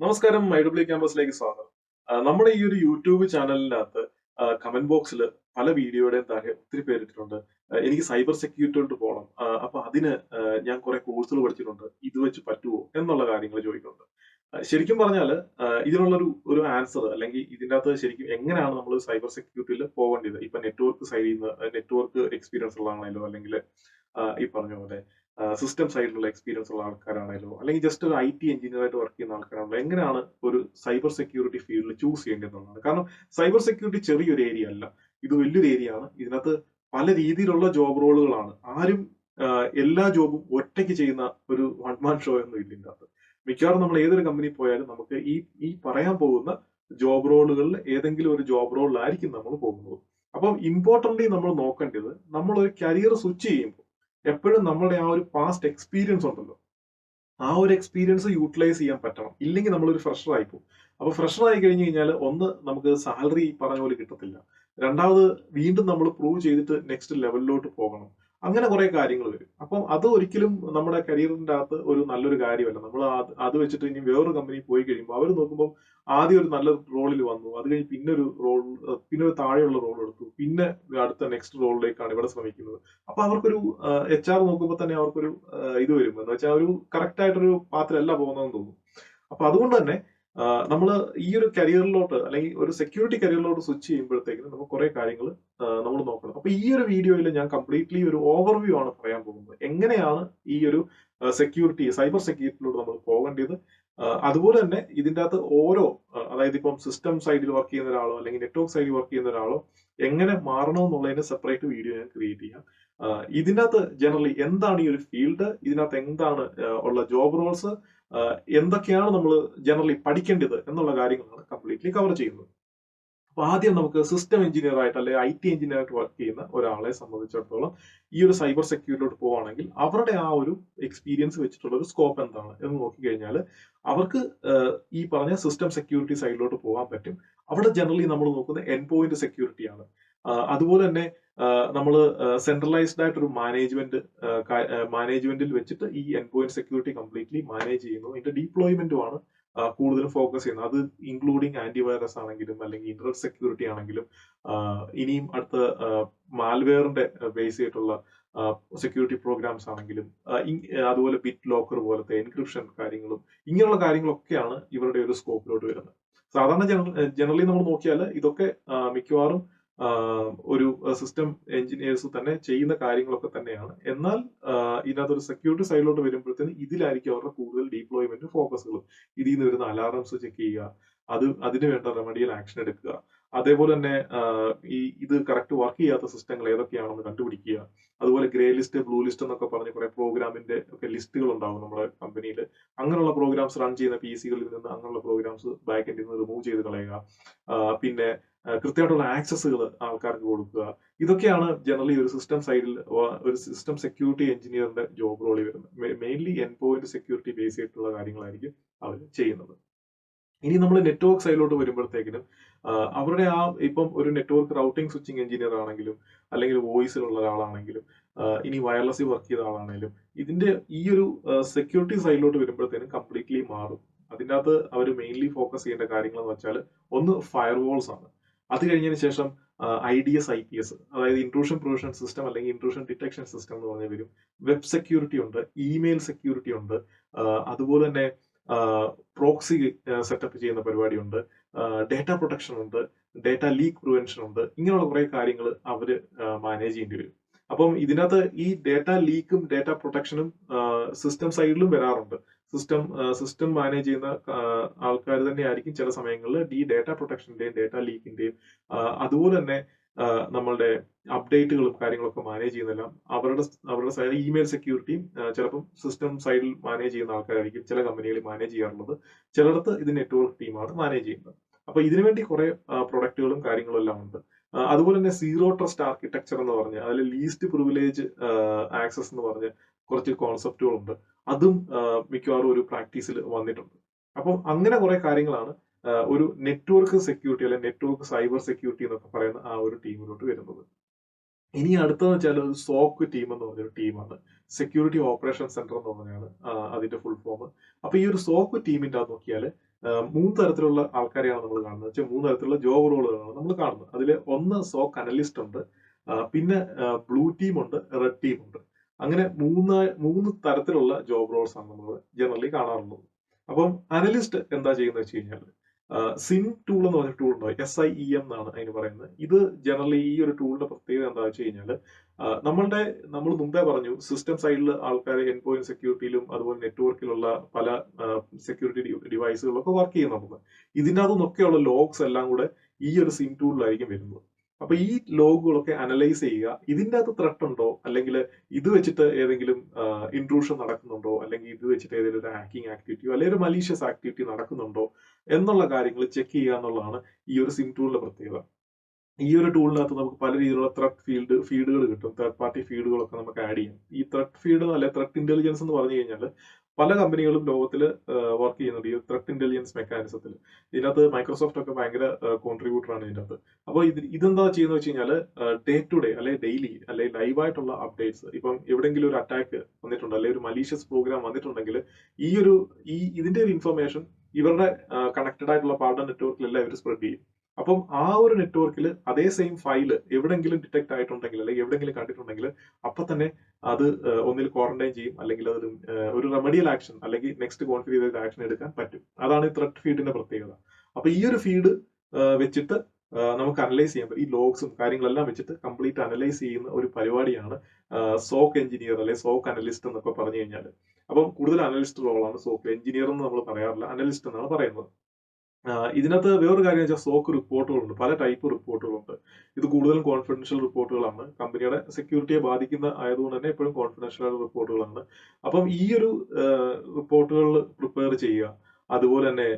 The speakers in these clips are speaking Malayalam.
നമസ്കാരം, IWCampusലേക്ക് സ്വാഗതം. നമ്മുടെ ഈ ഒരു യൂട്യൂബ് ചാനലിനകത്ത് കമന്റ് ബോക്സിൽ പല വീഡിയോയുടെയും താഴെ ഒത്തിരി പേരിട്ടിട്ടുണ്ട്. എനിക്ക് സൈബർ സെക്യൂരിറ്റിയിലോട്ട് പോകണം. അപ്പൊ അതിന് ഞാൻ കുറെ കോഴ്സുകൾ പഠിച്ചിട്ടുണ്ട്. ഇത് വെച്ച് പറ്റുമോ എന്നുള്ള കാര്യങ്ങൾ ചോദിക്കുന്നുണ്ട്. ശരിക്കും പറഞ്ഞാൽ ഇതിനുള്ളൊരു ഒരു ആൻസർ അല്ലെങ്കിൽ ഇതിന്റെ അകത്ത് ശരിക്കും എങ്ങനെയാണ് നമ്മൾ സൈബർ സെക്യൂരിറ്റിയിൽ പോകേണ്ടത്? ഇപ്പൊ നെറ്റ്വർക്ക് സൈഡിൽ നിന്ന് നെറ്റ്വർക്ക് എക്സ്പീരിയൻസ് ഉള്ളതാണല്ലോ, അല്ലെങ്കിൽ ഈ പറഞ്ഞ പോലെ സിസ്റ്റം സൈഡിലുള്ള എക്സ്പീരിയൻസ് ഉള്ള ആൾക്കാരാണേലോ, അല്ലെങ്കിൽ ജസ്റ്റ് ഒരു IT എഞ്ചിനീയർ ആയിട്ട് വർക്ക് ചെയ്യുന്ന ആൾക്കാരാണല്ലോ, എങ്ങനെയാണ് ഒരു സൈബർ സെക്യൂരിറ്റി ഫീൽഡിൽ ചൂസ് ചെയ്യേണ്ടതെന്നുള്ളതാണ്. കാരണം സൈബർ സെക്യൂരിറ്റി ചെറിയൊരു ഏരിയ അല്ല, ഇത് വലിയൊരു ഏരിയ ആണ്. ഇതിനകത്ത് പല രീതിയിലുള്ള ജോബ് റോളുകളാണ്. ആരും എല്ലാ ജോബും ഒറ്റയ്ക്ക് ചെയ്യുന്ന ഒരു വൺ മാൻ ഷോ ഒന്നും ഇല്ല ഇതിന്റെ അകത്ത്. മിക്കവാറും നമ്മൾ ഏതൊരു കമ്പനി പോയാലും നമുക്ക് ഈ ഈ പറയാൻ പോകുന്ന ജോബ് റോളുകളിൽ ഏതെങ്കിലും ഒരു ജോബ് റോളിലായിരിക്കും നമ്മൾ പോകുന്നത്. അപ്പം ഇമ്പോർട്ടന്റ്ലി നമ്മൾ നോക്കേണ്ടത്, നമ്മൾ ഒരു കരിയർ സ്വിച്ച് ചെയ്യുമ്പോൾ എപ്പോഴും നമ്മുടെ ആ ഒരു പാസ്റ്റ് എക്സ്പീരിയൻസ് ഉണ്ടല്ലോ, ആ ഒരു എക്സ്പീരിയൻസ് യൂട്ടിലൈസ് ചെയ്യാൻ പറ്റണം. ഇല്ലെങ്കിൽ നമ്മളൊരു ഫ്രഷർ ആയി പോകും. അപ്പൊ ഫ്രഷർ ആയി കഴിഞ്ഞു കഴിഞ്ഞാൽ ഒന്ന് നമുക്ക് സാലറി പറഞ്ഞ പോലെ കിട്ടത്തില്ല. രണ്ടാമത് വീണ്ടും നമ്മൾ പ്രൂവ് ചെയ്തിട്ട് നെക്സ്റ്റ് ലെവലിലോട്ട് പോകണം. അങ്ങനെ കുറെ കാര്യങ്ങൾ വരും. അപ്പം അത് ഒരിക്കലും നമ്മുടെ കരിയറിന്റെ അകത്ത് ഒരു നല്ലൊരു കാര്യമല്ല. നമ്മൾ അത് വെച്ചിട്ട് ഇനി വേറൊരു കമ്പനി പോയി കഴിയുമ്പോൾ അവർ നോക്കുമ്പോൾ ആദ്യം ഒരു നല്ല റോളിൽ വന്നു, അത് കഴിഞ്ഞ് പിന്നെ ഒരു റോൾ, പിന്നെ ഒരു താഴെയുള്ള റോൾ എടുത്തു, പിന്നെ അടുത്ത നെക്സ്റ്റ് റോളിലേക്കാണ് ഇവിടെ ശ്രമിക്കുന്നത്. അപ്പൊ അവർക്കൊരു HR നോക്കുമ്പോൾ തന്നെ അവർക്കൊരു ഇത് വരും, എന്ന് വെച്ചാൽ ഒരു കറക്റ്റ് ആയിട്ടൊരു പാത്തിലല്ല പോകുന്നതെന്ന് തോന്നും. അപ്പൊ അതുകൊണ്ട് തന്നെ നമ്മൾ ഈ ഒരു കരിയറിലോട്ട് അല്ലെങ്കിൽ ഒരു സെക്യൂരിറ്റി കരിയറിലോട്ട് സ്വിച്ച് ചെയ്യുമ്പോഴത്തേക്കും നമുക്ക് കുറെ കാര്യങ്ങൾ നമ്മൾ നോക്കണം. അപ്പൊ ഈ ഒരു വീഡിയോയിൽ ഞാൻ കംപ്ലീറ്റ്ലി ഒരു ഓവർവ്യൂ ആണ് പറയാൻ പോകുന്നത്. എങ്ങനെയാണ് ഈ ഒരു സെക്യൂരിറ്റി, സൈബർ സെക്യൂരിറ്റിയിലോട്ട് നമ്മൾ പോകേണ്ടത്. അതുപോലെ തന്നെ ഇതിന്റെ അകത്ത് ഓരോ അതായത് ഇപ്പം സിസ്റ്റം സൈഡിൽ വർക്ക് ചെയ്യുന്ന ഒരാളോ അല്ലെങ്കിൽ നെറ്റ്വർക്ക് സൈഡിൽ വർക്ക് ചെയ്യുന്ന ഒരാളോ എങ്ങനെ മാറണമെന്നുള്ളതിന് സെപ്പറേറ്റ് വീഡിയോ ഞാൻ ക്രിയേറ്റ് ചെയ്യാം. ഇതിനകത്ത് ജനറലി എന്താണ് ഈ ഒരു ഫീൽഡ്, ഇതിനകത്ത് എന്താണ് ഉള്ള ജോബ് റോൾസ്, എന്തൊക്കെയാണ് നമ്മൾ ജനറലി പഠിക്കേണ്ടത് എന്നുള്ള കാര്യങ്ങളാണ് കംപ്ലീറ്റ്ലി കവർ ചെയ്യുന്നത്. അപ്പൊ ആദ്യം നമുക്ക് സിസ്റ്റം എഞ്ചിനീയർ ആയിട്ട് അല്ലെങ്കിൽ IT എഞ്ചിനീയർ ആയിട്ട് വർക്ക് ചെയ്യുന്ന ഒരാളെ സംബന്ധിച്ചിടത്തോളം ഈ ഒരു സൈബർ സെക്യൂരിറ്റിയിലോട്ട് പോവുകയാണെങ്കിൽ അവരുടെ ആ ഒരു എക്സ്പീരിയൻസ് വെച്ചിട്ടുള്ള ഒരു സ്കോപ്പ് എന്താണ് എന്ന് നോക്കിക്കഴിഞ്ഞാൽ അവർക്ക് ഈ പറഞ്ഞ സിസ്റ്റം സെക്യൂരിറ്റി സൈഡിലോട്ട് പോകാൻ പറ്റും. അവിടെ ജനറലി നമ്മൾ നോക്കുന്നത് എൻ പോയിന്റ് സെക്യൂരിറ്റി ആണ്. അതുപോലെ തന്നെ നമ്മൾ സെൻട്രലൈസ്ഡ് ആയിട്ട് ഒരു മാനേജ്മെന്റിൽ വെച്ചിട്ട് ഈ end point security completely manage ചെയ്യുന്നു. ഇതിന്റെ ഡിപ്ലോയ്മെന്റുമാണ് കൂടുതലും ഫോക്കസ് ചെയ്യുന്നത്. അത് ഇൻക്ലൂഡിങ് ആന്റിവൈറസ് ആണെങ്കിലും അല്ലെങ്കിൽ ഇന്റർനെറ്റ് സെക്യൂരിറ്റി ആണെങ്കിലും ഇനിയും അടുത്ത മാൽവെയറിന്റെ ബേസ് ചെയ്തിട്ടുള്ള സെക്യൂരിറ്റി പ്രോഗ്രാംസ് ആണെങ്കിലും അതുപോലെ ബിറ്റ് ലോക്കർ പോലത്തെ എൻക്രിപ്ഷൻ കാര്യങ്ങളും ഇങ്ങനെയുള്ള കാര്യങ്ങളൊക്കെയാണ് ഇവരുടെ ഒരു സ്കോപ്പിലോട്ട് വരുന്നത്. സാധാരണ ജനറലി നമ്മൾ നോക്കിയാൽ ഇതൊക്കെ മിക്കവാറും ഒരു സിസ്റ്റം എഞ്ചിനീയേഴ്സ് തന്നെ ചെയ്യുന്ന കാര്യങ്ങളൊക്കെ തന്നെയാണ്. എന്നാൽ ഇതിനകത്തൊരു സെക്യൂരിറ്റി സൈഡിലോട്ട് വരുമ്പോഴത്തേന് ഇതിലായിരിക്കും അവരുടെ കൂടുതൽ ഡിപ്ലോയ്മെന്റ് ഫോക്കസുകളും. ഇതിൽ നിന്ന് വരുന്ന അലാറംസ് ചെക്ക് ചെയ്യുക, അതിന് വേണ്ട റെമഡിയൽ ആക്ഷൻ എടുക്കുക, അതേപോലെ തന്നെ ഇത് കറക്റ്റ് വർക്ക് ചെയ്യാത്ത സിസ്റ്റങ്ങൾ ഏതൊക്കെയാണെന്ന് കണ്ടുപിടിക്കുക. അതുപോലെ ഗ്രേ ലിസ്റ്റ്, ബ്ലൂ ലിസ്റ്റ് എന്നൊക്കെ പറഞ്ഞ് കുറെ പ്രോഗ്രാമിന്റെ ഒക്കെ ലിസ്റ്റുകൾ ഉണ്ടാവും നമ്മുടെ കമ്പനിയിൽ. അങ്ങനെയുള്ള പ്രോഗ്രാംസ് റൺ ചെയ്യുന്ന PCകളിൽ നിന്ന് അങ്ങനെയുള്ള പ്രോഗ്രാംസ് ബാക്ക് എൻഡിൽ നിന്ന് റിമൂവ് ചെയ്ത് കളയുക. പിന്നെ കൃത്യമായിട്ടുള്ള ആക്സസുകൾ ആൾക്കാർക്ക് കൊടുക്കുക. ഇതൊക്കെയാണ് ജനറലി ഒരു സിസ്റ്റം സൈഡിൽ ഒരു സിസ്റ്റം സെക്യൂരിറ്റി എഞ്ചിനീയറിന്റെ ജോബ് റോളിൽ വരുന്നത്. Mainly end point security base ചെയ്തിട്ടുള്ള കാര്യങ്ങളായിരിക്കും അവർ ചെയ്യുന്നത്. ഇനി നമ്മൾ നെറ്റ്വർക്ക് സൈഡിലോട്ട് വരുമ്പോഴത്തേക്കിനും അവരുടെ ഇപ്പം ഒരു നെറ്റ്വർക്ക് റൗട്ടിംഗ് സ്വിച്ചിങ് എഞ്ചിനീയർ ആണെങ്കിലും അല്ലെങ്കിൽ വോയിസിലുള്ള ഒരാളാണെങ്കിലും ഇനി വയർലെസ്സിൽ വർക്ക് ചെയ്ത ആളാണെങ്കിലും ഇതിന്റെ ഈ ഒരു സെക്യൂരിറ്റി സൈഡിലോട്ട് വരുമ്പോഴത്തേനും കംപ്ലീറ്റ്ലി മാറും. അതിൻ്റെ അകത്ത് അവർ മെയിൻലി ഫോക്കസ് ചെയ്യേണ്ട കാര്യങ്ങൾ എന്ന് വെച്ചാൽ ഒന്ന് ഫയർവാൾസ് ആണ്. അത് കഴിഞ്ഞതിന് ശേഷം IDS IPS, അതായത് ഇൻട്രൂഷൻ പ്രിവെൻഷൻ സിസ്റ്റം അല്ലെങ്കിൽ ഇൻട്രൂഷൻ ഡിറ്റക്ഷൻ സിസ്റ്റം എന്ന് പറഞ്ഞ വരും. വെബ് സെക്യൂരിറ്റി ഉണ്ട്, ഇമെയിൽ സെക്യൂരിറ്റി ഉണ്ട്, അതുപോലെ തന്നെ പ്രോക്സി സെറ്റപ്പ് ചെയ്യുന്ന പരിപാടിയുണ്ട്, ഡേറ്റ പ്രൊട്ടക്ഷൻ ഉണ്ട്, ഡേറ്റ ലീക്ക് പ്രിവെൻഷൻ ഉണ്ട്. ഇങ്ങനെയുള്ള കുറെ കാര്യങ്ങൾ അവര് മാനേജ് ചെയ്യേണ്ടി വരും. അപ്പം ഇതിനകത്ത് ഈ ഡേറ്റ ലീക്കും ഡേറ്റ പ്രൊട്ടക്ഷനും സിസ്റ്റം സൈഡിലും വരാറുണ്ട്. സിസ്റ്റം മാനേജ് ചെയ്യുന്ന ആൾക്കാർ തന്നെ ആയിരിക്കും ചില സമയങ്ങളിൽ ഈ ഡേറ്റ പ്രൊട്ടക്ഷന്റെയും ഡേറ്റ ലീക്കിന്റെയും അതുപോലെ തന്നെ നമ്മളുടെ അപ്ഡേറ്റുകളും കാര്യങ്ങളൊക്കെ മാനേജ് ചെയ്യുന്നതെല്ലാം അവരുടെ സൈഡിൽ ഇമെയിൽ സെക്യൂരിറ്റിയും ചിലപ്പം സിസ്റ്റം സൈഡിൽ മാനേജ് ചെയ്യുന്ന ആൾക്കാരായിരിക്കും ചില കമ്പനികളിൽ മാനേജ് ചെയ്യാറുള്ളത്. ചിലടത്ത് ഇത് നെറ്റ്വർക്ക് ടീമാണ് മാനേജ് ചെയ്യുന്നത്. അപ്പൊ ഇതിനുവേണ്ടി കുറെ പ്രൊഡക്റ്റുകളും കാര്യങ്ങളും എല്ലാം ഉണ്ട്. അതുപോലെ തന്നെ സീറോ ട്രസ്റ്റ് ആർക്കിടെക്ചർ എന്ന് പറഞ്ഞ് അതിൽ ലീസ്റ്റ് പ്രിവിലേജ് ആക്സസ് എന്ന് പറഞ്ഞ് കുറച്ച് കോൺസെപ്റ്റുകളുണ്ട്. അതും മിക്കവാറും ഒരു പ്രാക്ടീസിൽ വന്നിട്ടുണ്ട്. അപ്പം അങ്ങനെ കുറെ കാര്യങ്ങളാണ് ഒരു നെറ്റ്വർക്ക് സെക്യൂരിറ്റി അല്ലെങ്കിൽ നെറ്റ്വർക്ക് സൈബർ സെക്യൂരിറ്റി എന്നൊക്കെ പറയുന്ന ആ ഒരു ടീമിലോട്ട് വരുന്നത്. ഇനി അടുത്തതെന്ന് വെച്ചാൽ ഒരു സോക്ക് ടീം എന്ന് പറഞ്ഞൊരു ടീമാണ്. സെക്യൂരിറ്റി ഓപ്പറേഷൻ സെന്റർ എന്ന് പറഞ്ഞാണ് അതിന്റെ ഫുൾ ഫോം. അപ്പൊ ഈ ഒരു സോക്ക് ടീമിന്റെ അത് നോക്കിയാൽ മൂന്ന് തരത്തിലുള്ള ആൾക്കാരെയാണ് നമ്മൾ കാണുന്നത്. വെച്ചാൽ മൂന്ന് തരത്തിലുള്ള ജോബ് റോളുകളാണ് നമ്മൾ കാണുന്നത്. അതിൽ ഒന്ന് സോക്ക് അനലിസ്റ്റ് ഉണ്ട്, പിന്നെ ബ്ലൂ ടീം ഉണ്ട്, റെഡ് ടീം ഉണ്ട്. അങ്ങനെ മൂന്ന് തരത്തിലുള്ള ജോബ് റോൾസ് ആണ് നമ്മൾ ജനറലി കാണാറുള്ളത്. അപ്പം അനലിസ്റ്റ് എന്താ ചെയ്യുന്നത് വെച്ച് കഴിഞ്ഞാൽ സിം ടൂൾ എന്ന് പറഞ്ഞ ടൂൾ ഉണ്ടോ, SIEM എന്നാണ് അതിന് പറയുന്നത്. ഇത് ജനറലി ഈ ഒരു ടൂളിന്റെ പ്രത്യേകത എന്താ വെച്ച് കഴിഞ്ഞാൽ നമ്മൾ മുമ്പേ പറഞ്ഞു സിസ്റ്റം സൈഡിൽ ആൾക്കാർ എൻഡ് പോയിന്റ് സെക്യൂരിറ്റിയിലും അതുപോലെ നെറ്റ്വർക്കിലുള്ള പല സെക്യൂരിറ്റി ഡിവൈസുകളൊക്കെ വർക്ക് ചെയ്യുന്നുണ്ട്. ഇതിനകത്തു നിന്നൊക്കെയുള്ള ലോഗ്സ് എല്ലാം കൂടെ ഈ ഒരു സിം ടൂളിലായിരിക്കും വരുന്നത്. അപ്പൊ ഈ ലോഗുകളൊക്കെ അനലൈസ് ചെയ്യുക, ഇതിന്റെ അകത്ത് ത്രെട്ട് ഉണ്ടോ, അല്ലെങ്കിൽ ഇത് വെച്ചിട്ട് ഏതെങ്കിലും ഇൻട്രൂഷൻ നടക്കുന്നുണ്ടോ, അല്ലെങ്കിൽ ഇത് വെച്ചിട്ട് ഏതെങ്കിലും ഒരു ഹാക്കിംഗ് ആക്ടിവിറ്റിയോ അല്ലെങ്കിൽ ഒരു മലീഷ്യസ് ആക്ടിവിറ്റി നടക്കുന്നുണ്ടോ എന്നുള്ള കാര്യങ്ങൾ ചെക്ക് ചെയ്യുക എന്നുള്ളതാണ് ഈ ഒരു സിം ടൂളിന്റെ പ്രത്യേകത. ഈ ഒരു ടൂളിനകത്ത് നമുക്ക് പല രീതിയിലുള്ള ത്രെട്ട് ഫീഡുകൾ കിട്ടും. തേർഡ് പാർട്ടി ഫീഡുകളൊക്കെ നമുക്ക് ആഡ് ചെയ്യാം. ഈ ത്രെട്ട് ഫീഡ് അല്ലെ ത്രെട്ട് ഇന്റലിജൻസ് എന്ന് പറഞ്ഞു കഴിഞ്ഞാൽ പല കമ്പനികളും ലോകത്തിൽ വർക്ക് ചെയ്യുന്നുണ്ട് ഈ ത്രെട്ട് ഇന്റലിജൻസ് മെക്കാനിസത്തിൽ. ഇതിനകത്ത് മൈക്രോസോഫ്റ്റ് ഒക്കെ ഭയങ്കര കോൺട്രിബ്യൂട്ടർ ആണ് ഇതിനകത്ത്. അപ്പോൾ ഇതെന്താ ചെയ്യുന്നത് വെച്ച് കഴിഞ്ഞാൽ ഡേ ടു ഡേ അല്ലെ ഡെയിലി അല്ലെ ലൈവായിട്ടുള്ള അപ്ഡേറ്റ്സ്, ഇപ്പം എവിടെയെങ്കിലും ഒരു അറ്റാക്ക് വന്നിട്ടുണ്ട് അല്ലെങ്കിൽ ഒരു മലീഷ്യസ് പ്രോഗ്രാം വന്നിട്ടുണ്ടെങ്കിൽ ഇതിന്റെ ഒരു ഇൻഫർമേഷൻ ഇവരുടെ കണക്റ്റഡ് ആയിട്ടുള്ള പാർട്ണർ നെറ്റ്വർക്കിലെല്ലാം ഇവർ സ്പ്രെഡ് ചെയ്യും. അപ്പം ആ ഒരു നെറ്റ്വർക്കിൽ അതേ സെയിം ഫയല് എവിടെങ്കിലും ഡിറ്റക്ട് ആയിട്ടുണ്ടെങ്കിൽ അല്ലെങ്കിൽ എവിടെങ്കിലും കണ്ടിട്ടുണ്ടെങ്കിൽ അപ്പൊ തന്നെ അത് ഒന്നിൽ ക്വാറന്റൈൻ ചെയ്യും, അല്ലെങ്കിൽ അതൊരു ഒരു റെമഡിയൽ ആക്ഷൻ അല്ലെങ്കിൽ നെക്സ്റ്റ് കോൺഫിഗർ ചെയ്ത ആക്ഷൻ എടുക്കാൻ പറ്റും. അതാണ് ഈ ത്രെട്ട് ഫീഡിന്റെ പ്രത്യേകത. അപ്പൊ ഈ ഒരു ഫീഡ് വെച്ചിട്ട് നമുക്ക് അനലൈസ് ചെയ്യാൻ പറ്റും. ഈ ലോഗ്സും കാര്യങ്ങളെല്ലാം വെച്ചിട്ട് കംപ്ലീറ്റ് അനലൈസ് ചെയ്യുന്ന ഒരു പരിപാടിയാണ് സോക്ക് എഞ്ചിനീയർ അല്ലെങ്കിൽ സോക്ക് അനലിസ്റ്റ് എന്നൊക്കെ പറഞ്ഞു കഴിഞ്ഞാൽ. അപ്പം കൂടുതൽ അനലിസ്റ്റ് റോളാണ്. സോക്ക് എഞ്ചിനീയർ എന്ന് നമ്മൾ പറയാറില്ല, അനലിസ്റ്റ് എന്നാണ് പറയുന്നത്. ഇതിനകത്ത് വേറൊരു കാര്യം വെച്ചാൽ സോക്ക് റിപ്പോർട്ടുകളുണ്ട്, പല ടൈപ്പ് റിപ്പോർട്ടുകളുണ്ട്. ഇത് കൂടുതലും കോൺഫിഡൻഷ്യൽ റിപ്പോർട്ടുകളാണ്, കമ്പനിയുടെ സെക്യൂരിറ്റിയെ ബാധിക്കുന്ന ആയതുകൊണ്ട് തന്നെ എപ്പോഴും കോൺഫിഡൻഷ്യൽ റിപ്പോർട്ടുകളാണ്. അപ്പം ഈ ഒരു റിപ്പോർട്ടുകൾ പ്രിപ്പയർ ചെയ്യുക, അതുപോലെ തന്നെ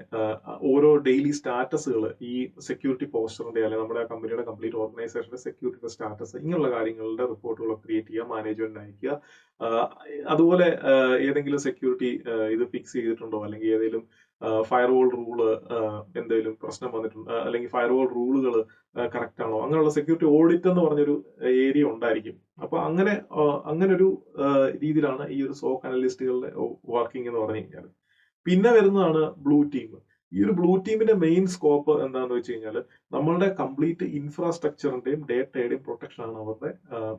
ഓരോ ഡെയിലി സ്റ്റാറ്റസുകൾ ഈ സെക്യൂരിറ്റി പോസ്റ്ററിന്റെ അല്ലെങ്കിൽ നമ്മുടെ കമ്പനിയുടെ കംപ്ലീറ്റ് ഓർഗനൈസേഷന്റെ സെക്യൂരിറ്റി സ്റ്റാറ്റസ് ഇങ്ങനെയുള്ള കാര്യങ്ങളുടെ റിപ്പോർട്ടുകൾ ക്രിയേറ്റ് ചെയ്യുക, മാനേജ്മെന്റ് അയക്കുക. അതുപോലെ ഏതെങ്കിലും സെക്യൂരിറ്റി ഇത് ഫിക്സ് ചെയ്തിട്ടുണ്ടോ, അല്ലെങ്കിൽ ഏതെങ്കിലും ഫയർവാൾ റൂള് എന്തെങ്കിലും പ്രശ്നം വന്നിട്ടുണ്ട്, അല്ലെങ്കിൽ ഫയർവാൾ റൂളുകൾ കറക്റ്റ് ആണോ, അങ്ങനെയുള്ള സെക്യൂരിറ്റി ഓഡിറ്റ് എന്ന് പറഞ്ഞൊരു ഏരിയ ഉണ്ടായിരിക്കും. അപ്പൊ അങ്ങനെ ഒരു രീതിയിലാണ് ഈ ഒരു സോക്ക് അനലിസ്റ്റുകളുടെ വർക്കിംഗ് എന്ന് പറഞ്ഞു കഴിഞ്ഞാൽ. പിന്നെ വരുന്നതാണ് ബ്ലൂ ടീം. ഈ ഒരു ബ്ലൂ ടീമിന്റെ മെയിൻ സ്കോപ്പ് എന്താണെന്ന് വെച്ച് കഴിഞ്ഞാൽ നമ്മളുടെ കംപ്ലീറ്റ് ഇൻഫ്രാസ്ട്രക്ചറിന്റെയും ഡേറ്റയുടെയും പ്രൊട്ടക്ഷൻ ആണ് അവരുടെ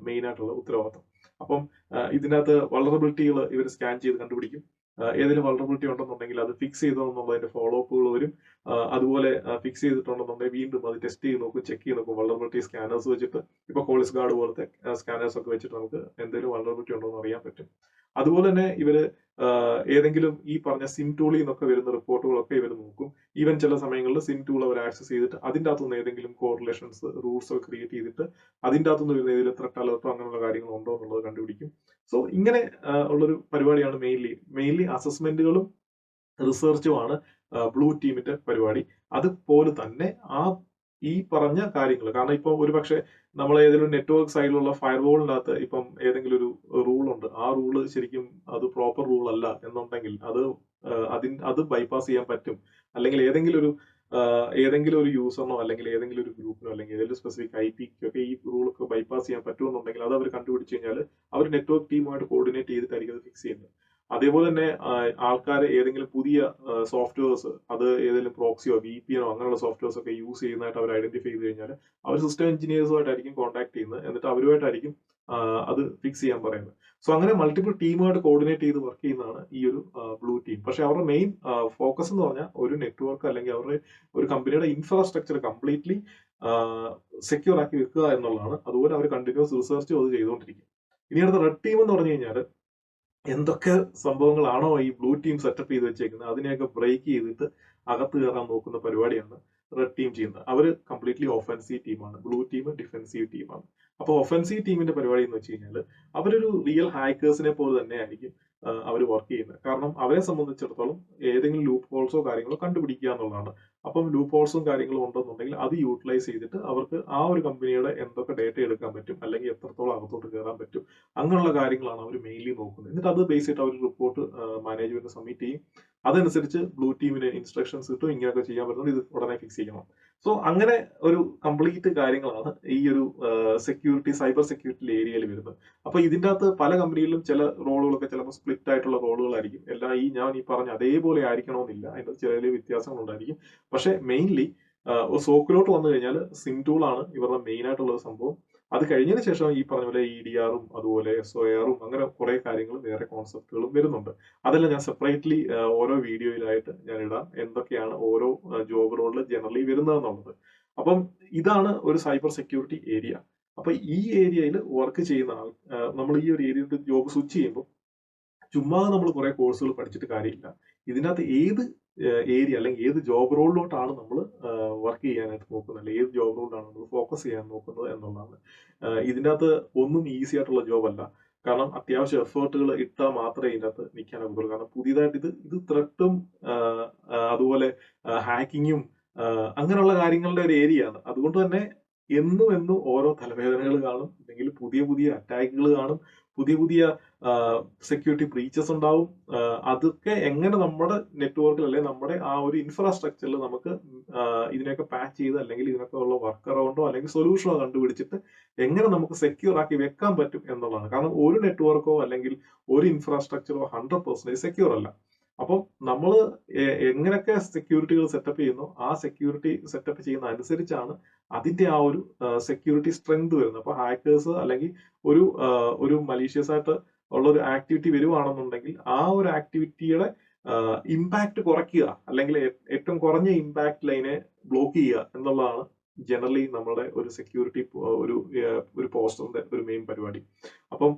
മെയിൻ ആയിട്ടുള്ള ഉത്തരവാദിത്തം. അപ്പം ഇതിനകത്ത് വളറബിലിറ്റികൾ ഇവർ സ്കാൻ ചെയ്ത് കണ്ടുപിടിക്കും. ഏതെങ്കിലും വളറബിലിറ്റി ഉണ്ടെന്നുണ്ടെങ്കിൽ അത് ഫിക്സ് ചെയ്തോ എന്നുള്ളതിന്റെ ഫോളോ അപ്പുകൾ വരും. അതുപോലെ ഫിക്സ് ചെയ്തിട്ടുണ്ടെന്നുണ്ടെങ്കിൽ വീണ്ടും അത് ടെസ്റ്റ് ചെയ്ത് നോക്കും, ചെക്ക് ചെയ്ത് നോക്കും. വളറബിലിറ്റി സ്കാനേഴ്സ് വെച്ചിട്ട് ഇപ്പൊ കോളിസ് ഗാർഡ് പോലത്തെ സ്കാനേഴ്സ് ഒക്കെ വെച്ചിട്ട് നമുക്ക് എന്തെങ്കിലും വളറബിലിറ്റി ഉണ്ടോ എന്ന് അറിയാൻ പറ്റും. അതുപോലെ തന്നെ ഇവര് ഏതെങ്കിലും ഈ പറഞ്ഞ സിം ടൂളിൽ നിന്നൊക്കെ വരുന്ന റിപ്പോർട്ടുകളൊക്കെ ഇവർ നോക്കും. ഈവൻ ചില സമയങ്ങളിൽ സിം ടൂൾ അവർ ആക്സസ് ചെയ്തിട്ട് അതിൻ്റെ അകത്തുനിന്ന് ഏതെങ്കിലും കോറിലേഷൻസ് റൂൾസ് ഒക്കെ ക്രിയേറ്റ് ചെയ്തിട്ട് അതിൻ്റെ അകത്തുനിന്ന് വരുന്ന ഏതെങ്കിലും ത്രെട്ട് അലേർട്ടോ അങ്ങനെയുള്ള കാര്യങ്ങൾ ഉണ്ടോ എന്നുള്ളത് കണ്ടുപിടിക്കും. സോ ഇങ്ങനെ ഉള്ളൊരു പരിപാടിയാണ് മെയിൻലി അസസ്മെന്റുകളും റിസർച്ചുമാണ് ബ്ലൂ ടീമിന്റെ പരിപാടി. അതുപോലെ തന്നെ ഈ പറഞ്ഞ കാര്യങ്ങൾ, കാരണം ഇപ്പം ഒരു നമ്മൾ ഏതെങ്കിലും നെറ്റ്വർക്ക് സൈഡിലുള്ള ഫയർവാളിനകത്ത് ഇപ്പം ഏതെങ്കിലും ഒരു റൂൾ ഉണ്ട്, ആ റൂള് ശരിക്കും അത് പ്രോപ്പർ റൂൾ അല്ല എന്നുണ്ടെങ്കിൽ അത് ബൈപ്പാസ് ചെയ്യാൻ പറ്റും. അല്ലെങ്കിൽ ഏതെങ്കിലും ഒരു യൂസറിനോ അല്ലെങ്കിൽ ഏതെങ്കിലും ഒരു ഗ്രൂപ്പിനോ അല്ലെങ്കിൽ ഏതെങ്കിലും സ്പെസിഫിക് IPക്കോ ഒക്കെ ഈ റൂളൊക്കെ ബൈപ്പാസ് ചെയ്യാൻ പറ്റുമെന്നുണ്ടെങ്കിൽ അത് അവർ കണ്ടുപിടിച്ച് കഴിഞ്ഞാൽ അവർ നെറ്റ്വർക്ക് ടീമുമായിട്ട് കോർഡിനേറ്റ് ചെയ്തിട്ടായിരിക്കും അത് ഫിക്സ് ചെയ്യുന്നത്. അതേപോലെ തന്നെ ആൾക്കാർ ഏതെങ്കിലും പുതിയ സോഫ്റ്റ്വെയർസ്, അത് ഏതെങ്കിലും പ്രോക്സിയോ VPNോ അങ്ങനെയുള്ള സോഫ്റ്റ്വെയർസ് ഒക്കെ യൂസ് ചെയ്യുന്നതായിട്ട് അവർ ഐഡന്റിഫൈ ചെയ്ത് കഴിഞ്ഞാൽ അവർ സിസ്റ്റം എഞ്ചിനീയേഴ്സുമായിട്ടായിരിക്കും കോൺടാക്ട് ചെയ്യുന്നത്. എന്നിട്ട് അവരുമായിട്ടായിരിക്കും അത് ഫിക്സ് ചെയ്യാൻ പറയുന്നത്. സോ അങ്ങനെ മൾട്ടിപ്പിൾ ടീമുമായിട്ട് കോർഡിനേറ്റ് ചെയ്ത് വർക്ക് ചെയ്യുന്നതാണ് ഈ ഒരു ബ്ലൂ ടീം. പക്ഷെ അവരുടെ മെയിൻ ഫോക്കസ് എന്ന് പറഞ്ഞാൽ ഒരു നെറ്റ്വർക്ക് അല്ലെങ്കിൽ അവരുടെ ഒരു കമ്പനിയുടെ ഇൻഫ്രാസ്ട്രക്ചർ കംപ്ലീറ്റ്ലി സെക്യൂർ ആക്കി വെക്കുക എന്നുള്ളതാണ്. അതുപോലെ അവർ കണ്ടിന്യൂസ് റിസർച്ചും അത് ചെയ്തുകൊണ്ടിരിക്കും. ഇനി അടുത്ത റെഡ് ടീം എന്ന് പറഞ്ഞു കഴിഞ്ഞാൽ എന്തൊക്കെ സംഭവങ്ങളാണോ ഈ ബ്ലൂ ടീം സെറ്റപ്പ് ചെയ്ത് വെച്ചേക്കുന്നത് അതിനെയൊക്കെ ബ്രേക്ക് ചെയ്തിട്ട് അകത്ത് കയറാൻ നോക്കുന്ന പരിപാടിയാണ് റെഡ് ടീം ചെയ്യുന്നത്. അവർ കംപ്ലീറ്റ്ലി ഒഫൻസീവ് ടീമാണ്, ബ്ലൂ ടീം ഡിഫെൻസീവ് ടീമാണ്. അപ്പൊ ഒഫൻസീവ് ടീമിന്റെ പരിപാടി എന്ന് വെച്ച് കഴിഞ്ഞാൽ അവരൊരു റിയൽ ഹാക്കേഴ്സിനെ പോലെ തന്നെ ആയിരിക്കും അവർ വർക്ക് ചെയ്യുന്നത്. കാരണം അവരെ സംബന്ധിച്ചിടത്തോളം ഏതെങ്കിലും ലൂപ്പ് ഹോൾസോ കാര്യങ്ങളോ കണ്ടുപിടിക്കുക എന്നുള്ളതാണ്. അപ്പം ലൂപ്പ് ഹോൾസും കാര്യങ്ങളും ഉണ്ടെന്നുണ്ടെങ്കിൽ അത് യൂട്ടിലൈസ് ചെയ്തിട്ട് അവർക്ക് ആ ഒരു കമ്പനിയുടെ എന്തൊക്കെ ഡേറ്റ എടുക്കാൻ പറ്റും, അല്ലെങ്കിൽ എത്രത്തോളം അകത്തോട്ട് കയറാൻ പറ്റും, അങ്ങനെയുള്ള കാര്യങ്ങളാണ് അവർ മെയിൻലി നോക്കുന്നത്. എന്നിട്ട് അത് ബേസ് ചെയ്തിട്ട് അവർ റിപ്പോർട്ട് മാനേജ്മെന്റ് സബ്മിറ്റ് ചെയ്യും. അതനുസരിച്ച് ബ്ലൂ ടീമിന് ഇൻസ്ട്രക്ഷൻസ് കിട്ടും, ഇങ്ങനെയൊക്കെ ചെയ്യാൻ പറ്റുന്നത്, ഇത് ഉടനെ ഫിക്സ് ചെയ്യണം. സോ അങ്ങനെ ഒരു കംപ്ലീറ്റ് കാര്യങ്ങളാണ് ഈ ഒരു സൈബർ സെക്യൂരിറ്റി ഏരിയയിൽ വരുന്നത്. അപ്പൊ ഇതിന്റെ അകത്ത് പല കമ്പനികളിലും ചില റോളുകളൊക്കെ ചിലപ്പോൾ സ്പ്ലിറ്റ് ആയിട്ടുള്ള റോളുകളായിരിക്കും. എല്ലാം ഞാൻ ഈ പറഞ്ഞ അതേപോലെ ആയിരിക്കണമെന്നില്ല, അതിന്റെ ചെറിയ വ്യത്യാസങ്ങൾ ഉണ്ടായിരിക്കും. പക്ഷെ മെയിൻലി സോക്കിലോട്ട് വന്നു കഴിഞ്ഞാൽ സിം ടൂൾ ആണ് ഇവരുടെ മെയിൻ ആയിട്ടുള്ള സംഭവം. അത് കഴിഞ്ഞതിന് ശേഷം ഈ പറഞ്ഞ പോലെ EDR അതുപോലെ SOAR അങ്ങനെ കുറെ കാര്യങ്ങളും വേറെ കോൺസെപ്റ്റുകളും വരുന്നുണ്ട്. അതെല്ലാം ഞാൻ സെപ്പറേറ്റ്ലി ഓരോ വീഡിയോയിലായിട്ട് ഞാൻ ഇടാം, എന്തൊക്കെയാണ് ഓരോ ജോബ് റോളിൽ ജനറലി വരുന്നതെന്നുള്ളത്. അപ്പം ഇതാണ് ഒരു സൈബർ സെക്യൂരിറ്റി ഏരിയ. അപ്പൊ ഈ ഏരിയയിൽ വർക്ക് ചെയ്യുന്ന ആൾ, നമ്മൾ ഈ ഒരു ഏരിയയിൽ ജോബ് സ്വിച്ച് ചെയ്യുമ്പോൾ ചുമ്മാ നമ്മൾ കുറെ കോഴ്സുകൾ പഠിച്ചിട്ട് കാര്യമില്ല. ഇതിനകത്ത് ഏത് ഏരിയ അല്ലെങ്കിൽ ഏത് ജോബ് റോളിലോട്ടാണ് നമ്മൾ വർക്ക് ചെയ്യാനായിട്ട് നോക്കുന്നത്, അല്ലെങ്കിൽ ഏത് ജോബ് റോളിലാണ് നമ്മൾ ഫോക്കസ് ചെയ്യാൻ നോക്കുന്നത് എന്നുള്ളതാണ്. ഇതിൻ്റെ അകത്ത് ഒന്നും ഈസി ആയിട്ടുള്ള ജോബ് അല്ല. കാരണം അത്യാവശ്യം എഫേർട്ടുകൾ ഇട്ടാൽ മാത്രമേ ഇതിൻ്റെ അകത്ത് നിൽക്കാനാകുള്ളൂ. കാരണം പുതിയതായിട്ട് ഇത് ത്രെട്ടും അതുപോലെ ഹാക്കിങ്ങും അങ്ങനെയുള്ള കാര്യങ്ങളുടെ ഒരു ഏരിയ ആണ്. അതുകൊണ്ട് തന്നെ എന്നും ഓരോ തലവേദനകൾ കാണും, അല്ലെങ്കിൽ പുതിയ പുതിയ അറ്റാക്കുകൾ കാണും, പുതിയ സെക്യൂരിറ്റി ബ്രീച്ചസ് ഉണ്ടാവും. അതൊക്കെ എങ്ങനെ നമ്മുടെ നെറ്റ്വർക്കിൽ അല്ലെങ്കിൽ നമ്മുടെ ആ ഒരു ഇൻഫ്രാസ്ട്രക്ചറിൽ നമുക്ക് ഇതിനൊക്കെ പാച്ച് ചെയ്ത് അല്ലെങ്കിൽ ഇതിനൊക്കെ ഉള്ള വർക്ക് അറൗണ്ടോ അല്ലെങ്കിൽ സൊല്യൂഷനോ കണ്ടുപിടിച്ചിട്ട് എങ്ങനെ നമുക്ക് സെക്യൂർ ആക്കി വെക്കാൻ പറ്റും എന്നുള്ളതാണ്. കാരണം ഒരു നെറ്റ്വർക്കോ അല്ലെങ്കിൽ ഒരു ഇൻഫ്രാസ്ട്രക്ചറോ 100% സെക്യൂർ അല്ല. അപ്പം നമ്മൾ എങ്ങനെയൊക്കെ സെക്യൂരിറ്റികൾ സെറ്റപ്പ് ചെയ്യുന്നു, ആ സെക്യൂരിറ്റി സെറ്റപ്പ് ചെയ്യുന്ന അനുസരിച്ചാണ് അതിന്റെ ആ ഒരു സെക്യൂരിറ്റി സ്ട്രെങ്ത് വരുന്നത്. അപ്പൊ ഹാക്കേഴ്സ് അല്ലെങ്കിൽ ഒരു മലീഷ്യസ് ആയിട്ട് ഉള്ള ഒരു ആക്ടിവിറ്റി വരുവാണെന്നുണ്ടെങ്കിൽ ആ ഒരു ആക്ടിവിറ്റിയുടെ ഇമ്പാക്ട് കുറയ്ക്കുക, അല്ലെങ്കിൽ ഏറ്റവും കുറഞ്ഞ ഇമ്പാക്റ്റിൽ അതിനെ ബ്ലോക്ക് ചെയ്യുക എന്നുള്ളതാണ് ജനറലി നമ്മുടെ ഒരു സെക്യൂരിറ്റി ഒരു പോസ്റ്ററിന്റെ ഒരു മെയിൻ പരിപാടി. അപ്പം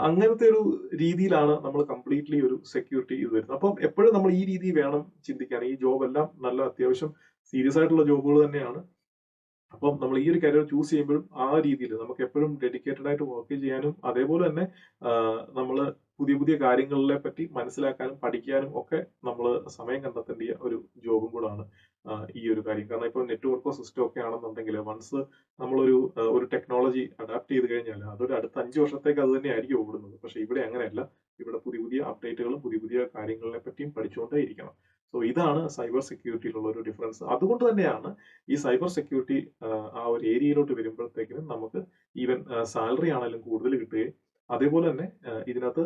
അങ്ങനത്തെ ഒരു രീതിയിലാണ് നമ്മൾ കംപ്ലീറ്റ്ലി ഒരു സെക്യൂരിറ്റി ഇത് വരുന്നത്. അപ്പം എപ്പോഴും നമ്മൾ ഈ രീതി വേണം ചിന്തിക്കാൻ. ഈ ജോബ് എല്ലാം നല്ല അത്യാവശ്യം സീരിയസ് ആയിട്ടുള്ള ജോബുകൾ തന്നെയാണ്. അപ്പം നമ്മൾ ഈ ഒരു കരിയർ ചൂസ് ചെയ്യുമ്പോഴും ആ രീതിയിൽ നമുക്ക് എപ്പോഴും ഡെഡിക്കേറ്റഡ് ആയിട്ട് വർക്ക് ചെയ്യാനും അതേപോലെ തന്നെ നമ്മൾ പുതിയ കാര്യങ്ങളെ പറ്റി മനസ്സിലാക്കാനും പഠിക്കാനും ഒക്കെ നമ്മൾ സമയം കണ്ടെത്തേണ്ട ഒരു ജോബും കൂടാണ് ഈ ഒരു കാര്യം. കാരണം ഇപ്പോൾ നെറ്റ്വർക്കോ സിസ്റ്റം ഒക്കെ ആണെന്നുണ്ടെങ്കിൽ വൺസ് നമ്മളൊരു ടെക്നോളജി അഡാപ്റ്റ് ചെയ്ത് കഴിഞ്ഞാൽ അതൊരു അടുത്ത 5 വർഷത്തേക്ക് അത് തന്നെ ആയിരിക്കും ഓടുന്നത്. പക്ഷെ ഇവിടെ അങ്ങനെയല്ല, ഇവിടെ പുതിയ അപ്ഡേറ്റുകളും പുതിയ കാര്യങ്ങളെ പറ്റിയും പഠിച്ചുകൊണ്ടേ ഇരിക്കണം. സോ ഇതാണ് സൈബർ സെക്യൂരിറ്റിയിലുള്ള ഒരു ഡിഫറൻസ്. അതുകൊണ്ട് തന്നെയാണ് ഈ സൈബർ സെക്യൂരിറ്റി ആ ഒരു ഏരിയയിലോട്ട് വരുമ്പോഴത്തേക്കിനും നമുക്ക് ഈവൻ സാലറി ആണെങ്കിലും കൂടുതൽ കിട്ടുകയും അതേപോലെ തന്നെ ഇതിനകത്ത്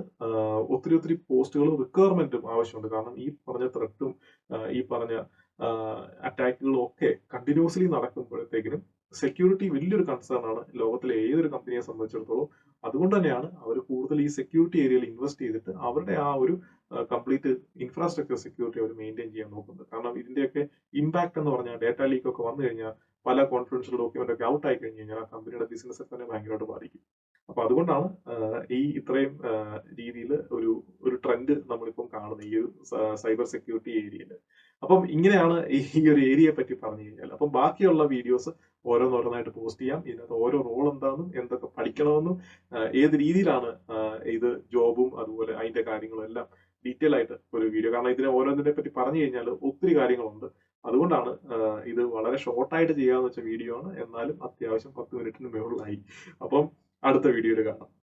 ഒത്തിരി പോസ്റ്റുകളും റിക്വയർമെന്റും ആവശ്യമുണ്ട്. കാരണം ഈ പറഞ്ഞ ത്രെട്ടും ഈ പറഞ്ഞ അറ്റാക്കുകളും ഒക്കെ കണ്ടിന്യൂസ്ലി നടക്കുമ്പോഴത്തേക്കിനും സെക്യൂരിറ്റി വലിയൊരു കൺസേൺ ആണ് ലോകത്തിലെ ഏതൊരു കമ്പനിയെ സംബന്ധിച്ചിടത്തോളം. അതുകൊണ്ട് തന്നെയാണ് അവർ കൂടുതൽ ഈ സെക്യൂരിറ്റി ഏരിയയിൽ ഇൻവെസ്റ്റ് ചെയ്തിട്ട് അവരുടെ ആ ഒരു കംപ്ലീറ്റ് ഇൻഫ്രാസ്ട്രക്ചർ സെക്യൂരിറ്റി അവർ മെയിൻറ്റെയിൻ ചെയ്യാൻ നോക്കുന്നത്. കാരണം ഇതിന്റെയൊക്കെ ഇമ്പാക്ട് എന്ന് പറഞ്ഞാൽ ഡേറ്റ ലീക്ക് ഒക്കെ വന്നു കഴിഞ്ഞാൽ പല കോൺഫിഡൻഷ്യൽ ഡോക്യുമെന്റ് ഒക്കെ ഔട്ട് ആയി കഴിഞ്ഞ് കഴിഞ്ഞാൽ ആ കമ്പനിയുടെ ബിസിനസ് തന്നെ ഭയങ്കരമായിട്ട് ബാധിക്കും. അപ്പൊ അതുകൊണ്ടാണ് ഇത്രയും രീതിയിൽ ഒരു ട്രെൻഡ് നമ്മളിപ്പം കാണുന്നത് ഈ ഒരു സൈബർ സെക്യൂരിറ്റി ഏരിയയിൽ. അപ്പം ഇങ്ങനെയാണ് ഈ ഒരു ഏരിയയെ പറ്റി പറഞ്ഞു കഴിഞ്ഞാൽ. അപ്പം ബാക്കിയുള്ള വീഡിയോസ് ഓരോന്നോരോന്നായിട്ട് പോസ്റ്റ് ചെയ്യാം. ഇതിനകത്ത് ഓരോ റോൾ എന്താണെന്നും എന്തൊക്കെ പഠിക്കണമെന്നും ഏത് രീതിയിലാണ് ഇത് ജോബും അതുപോലെ അതിന്റെ കാര്യങ്ങളും എല്ലാം ഡീറ്റെയിൽ ആയിട്ട് ഒരു വീഡിയോ. കാരണം ഇതിനെ ഓരോന്നിനെ പറ്റി പറഞ്ഞു കഴിഞ്ഞാൽ ഒത്തിരി കാര്യങ്ങളുണ്ട്. അതുകൊണ്ടാണ് ഇത് വളരെ ഷോർട്ടായിട്ട് ചെയ്യാന്ന് വെച്ച വീഡിയോ ആണ്. എന്നാലും അത്യാവശ്യം 10 മിനിറ്റിന് മുകളിലായി. അപ്പം അടുത്ത വീഡിയോയിൽ കാണാം.